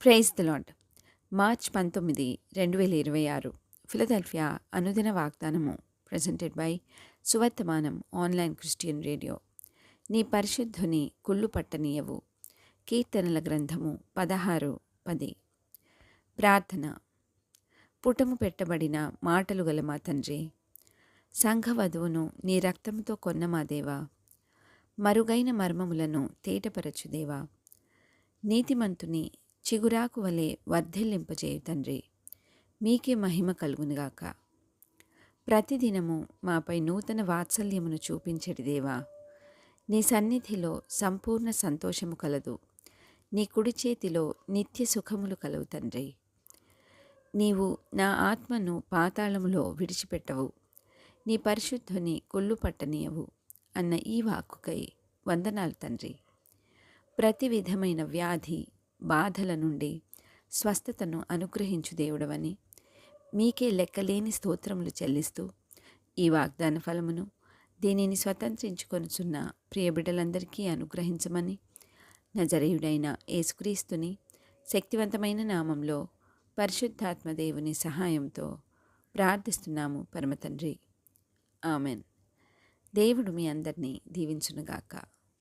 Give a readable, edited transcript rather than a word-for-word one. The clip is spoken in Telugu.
Praise the lord. March 19, 2026 Philadelphia అనుదిన వాగ్దానము ప్రెజెంటెడ్ బై సువర్తమానం ఆన్లైన్ క్రిస్టియన్ రేడియో. నీ పరిశుద్ధుని కుళ్ళు పట్టనీయవు. కీర్తనల గ్రంథము 16:10. ప్రార్థన. పుటము పెట్టబడిన మాటలు గల మా తండ్రి, సంఘవధువును నీ రక్తముతో కొన్న మా దేవా, మరుగైన మర్మములను తేటపరచుదేవా, నీతిమంతుని చిగురాకు వలె వర్ధిల్లింపజేయు తండ్రి, మీకే మహిమ కలుగునుగాక. ప్రతిదినము మాపై నూతన వాత్సల్యమును చూపించడి దేవా, నీ సన్నిధిలో సంపూర్ణ సంతోషము కలదు. నీ కుడి చేతిలో నిత్య సుఖములు కలవు తండ్రి. నీవు నా ఆత్మను పాతాళములో విడిచిపెట్టవు, నీ పరిశుద్ధుని కుళ్ళు పట్టనీయవు అన్న ఈ వాక్కుకై వందనాలు తండ్రి. ప్రతి విధమైన వ్యాధి బాధల నుండి స్వస్థతను అనుగ్రహించు దేవుడవని మీకే లెక్కలేని స్తోత్రములు చెల్లిస్తూ ఈ వాగ్దాన ఫలమును దీనిని స్వతంత్రించుకొనుచున్న ప్రియ బిడ్డలందరికీ అనుగ్రహించమని నజరేయుడైన యేసుక్రీస్తుని శక్తివంతమైన నామంలో పరిశుద్ధాత్మ దేవుని సహాయంతో ప్రార్థిస్తున్నాము పరమతండ్రి. ఆమెన్. దేవుడు మీ అందరినీ దీవించునుగాక.